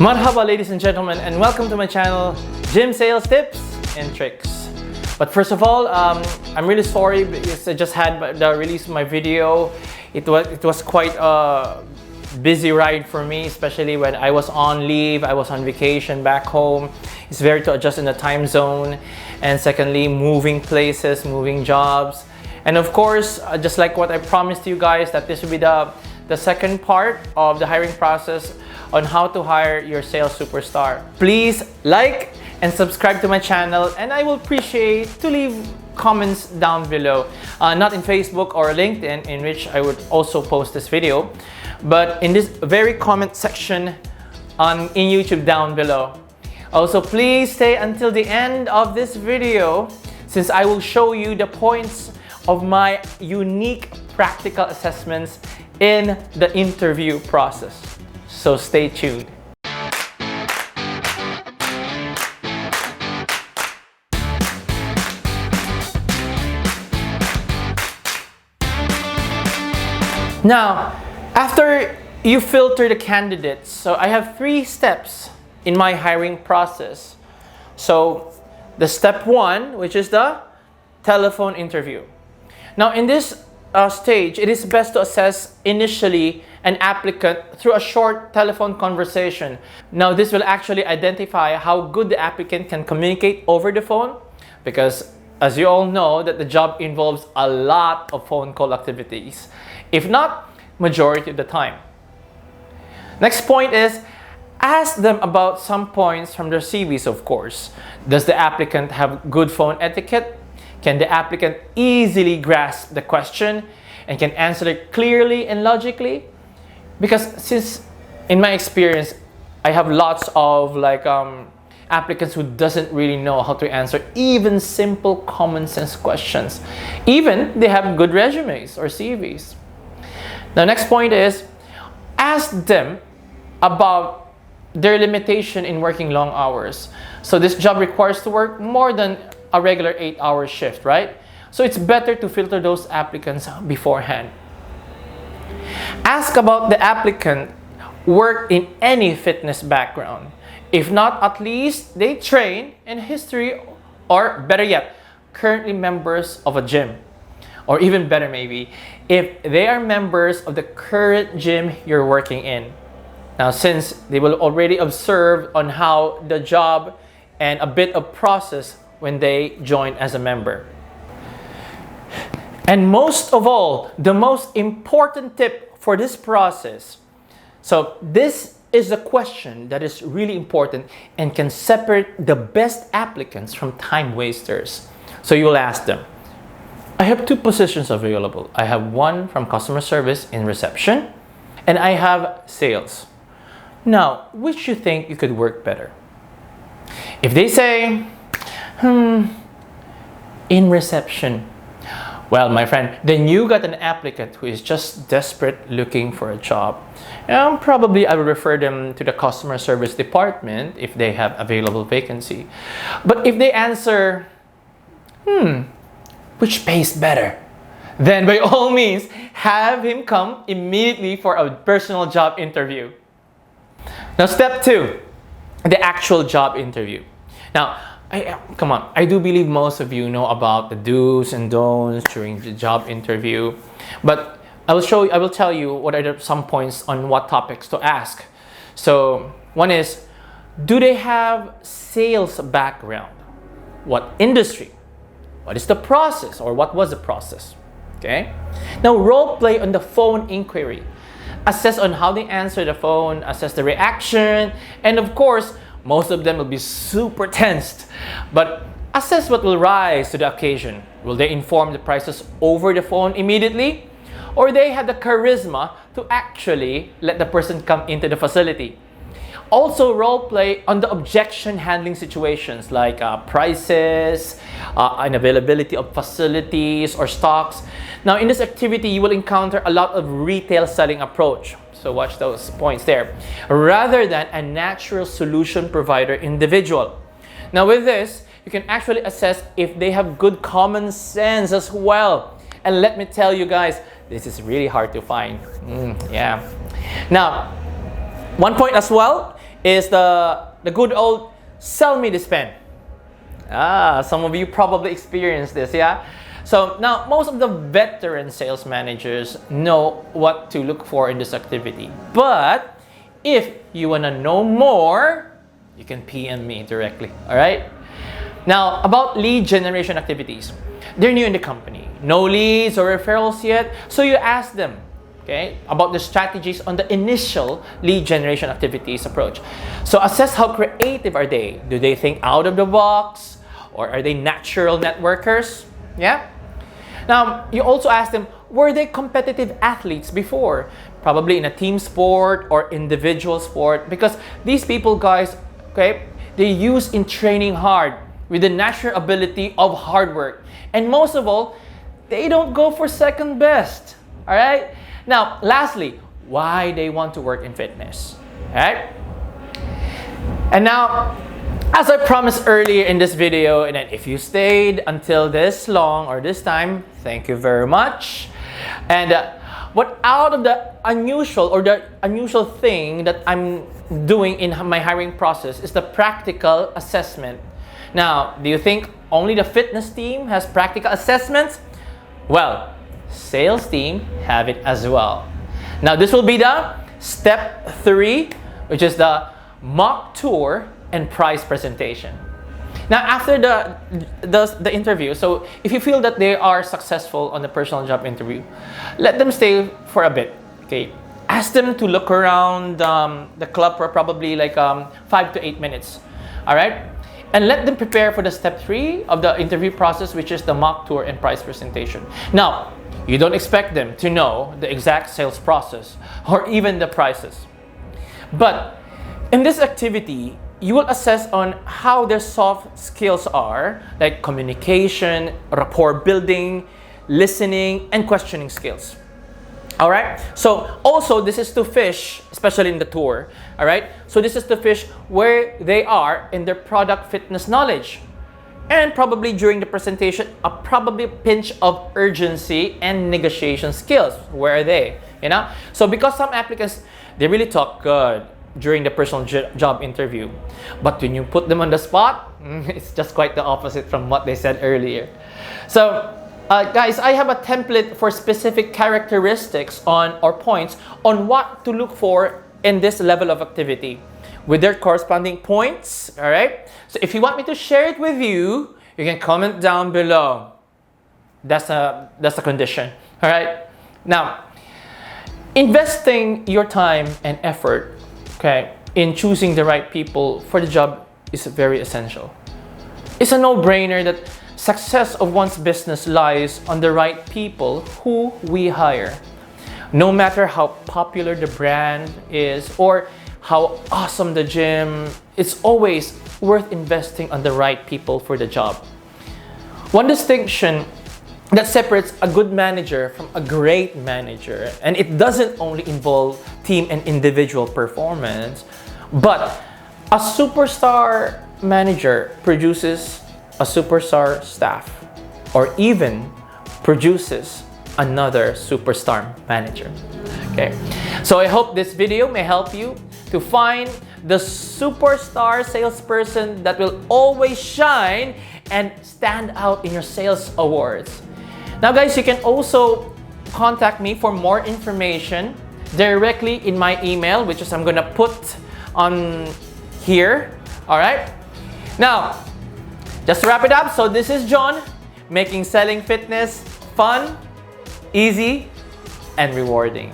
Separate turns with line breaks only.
Marhaba ladies and gentlemen, and welcome to my channel, Gym Sales Tips and Tricks. But first of all, I'm really sorry because I just had the release of my video. It was quite a busy ride for me, especially when I was on leave, I was on vacation back home. It's very to adjust in the time zone, and secondly, moving places, moving jobs. And of course, just like what I promised you guys, that this will be the second part of the hiring process on how to hire your sales superstar. Please like and subscribe to my channel, and I will appreciate to leave comments down below. Not in Facebook or LinkedIn, in which I would also post this video, but in this very comment section in YouTube down below. Also, please stay until the end of this video, since I will show you the points of my unique practical assessments in the interview process. So stay tuned. Now, after you filter the candidates, so I have 3 steps in my hiring process. So the step 1, which is the telephone interview. Now in this stage, it is best to assess initially an applicant through a short telephone conversation. Now this will actually identify how good the applicant can communicate over the phone, because as you all know that the job involves a lot of phone call activities, if not majority of the time. Next point is, ask them about some points from their CVs, of course. Does the applicant have good phone etiquette? Can the applicant easily grasp the question and can answer it clearly and logically? Because since in my experience, I have lots of applicants who doesn't really know how to answer even simple common sense questions. Even they have good resumes or CVs. The next point is, ask them about their limitation in working long hours. So this job requires to work more than a regular 8-hour shift, right? So it's better to filter those applicants beforehand. Ask about the applicant work in any fitness background. If not, at least they train in history, or better yet, currently members of a gym. Or even better maybe, if they are members of the current gym you're working in. Now, since they will already observe on how the job and a bit of process when they join as a member. And most of all, the most important tip for this process. So this is a question that is really important and can separate the best applicants from time wasters. So you will ask them, I have 2 positions available. I have one from customer service in reception, and I have sales. Now, which you think you could work better? If they say, in reception, well, my friend, then you got an applicant who is just desperate looking for a job. And probably I will refer them to the customer service department if they have available vacancy. But if they answer, which pays better? Then by all means, have him come immediately for a personal job interview. Now, step 2, the actual job interview. Now, come on, I do believe most of you know about the do's and don'ts during the job interview, but I will tell you what are some points on what topics to ask. So one is, do they have sales background? What industry? What is the process, or what was the process? Okay. Now, role play on the phone inquiry. Assess on how they answer the phone, assess the reaction, and of course, most of them will be super tensed, but assess what will rise to the occasion. Will they inform the prices over the phone immediately? Or they have the charisma to actually let the person come into the facility? Also, role play on the objection handling situations like prices, unavailability of facilities or stocks. Now, in this activity, you will encounter a lot of retail selling approach. So watch those points there, rather than a natural solution provider individual. Now with this, you can actually assess if they have good common sense as well. And let me tell you guys, this is really hard to find. Yeah. Now, one point as well is the good old sell me this pen. Some of you probably experienced this, yeah? So now most of the veteran sales managers know what to look for in this activity. But if you want to know more, you can PM me directly, all right? Now, about lead generation activities. They're new in the company. No leads or referrals yet, so you ask them, okay, about the strategies on the initial lead generation activities approach. So assess how creative are they. Do they think out of the box? Or are they natural networkers? Yeah? Now, you also ask them, were they competitive athletes before? Probably in a team sport or individual sport. Because these people, guys, okay, they use in training hard with the natural ability of hard work. And most of all, they don't go for second best. All right? Now, lastly, why they want to work in fitness. All right? And now, as I promised earlier in this video, and if you stayed until this long or this time, thank you very much. And what out of the unusual thing that I'm doing in my hiring process is the practical assessment. Now, do you think only the fitness team has practical assessments? Well, sales team have it as well. Now, this will be the step 3, which is the mock tour and price presentation. Now, after the interview, so if you feel that they are successful on the personal job interview, let them stay for a bit. Okay, ask them to look around the club for probably like 5 to 8 minutes. All right, and let them prepare for the step 3 of the interview process, which is the mock tour and price presentation. Now, you don't expect them to know the exact sales process or even the prices, but in this activity, you will assess on how their soft skills are, like communication, rapport building, listening, and questioning skills. All right? So also, this is to fish, especially in the tour. All right? So this is to fish where they are in their product fitness knowledge. And probably during the presentation, probably a pinch of urgency and negotiation skills. Where are they? You know? So because some applicants, they really talk good during the personal job interview, but when you put them on the spot, it's just quite the opposite from what they said earlier. So guys, I have a template for specific characteristics or points on what to look for in this level of activity with their corresponding points. All right, so if you want me to share it with you, you can comment down below. That's a condition. All right, now investing your time and effort, okay, in choosing the right people for the job is very essential. It's a no-brainer that success of one's business lies on the right people who we hire. No matter how popular the brand is or how awesome the gym, it's always worth investing on the right people for the job. One distinction that separates a good manager from a great manager, and it doesn't only involve team and individual performance, but a superstar manager produces a superstar staff, or even produces another superstar manager. Okay, so I hope this video may help you to find the superstar salesperson that will always shine and stand out in your sales awards. Now guys, you can also contact me for more information directly in my email, which is I'm gonna put on here. All right, now just to wrap it up, so this is John, making selling fitness fun, easy, and rewarding.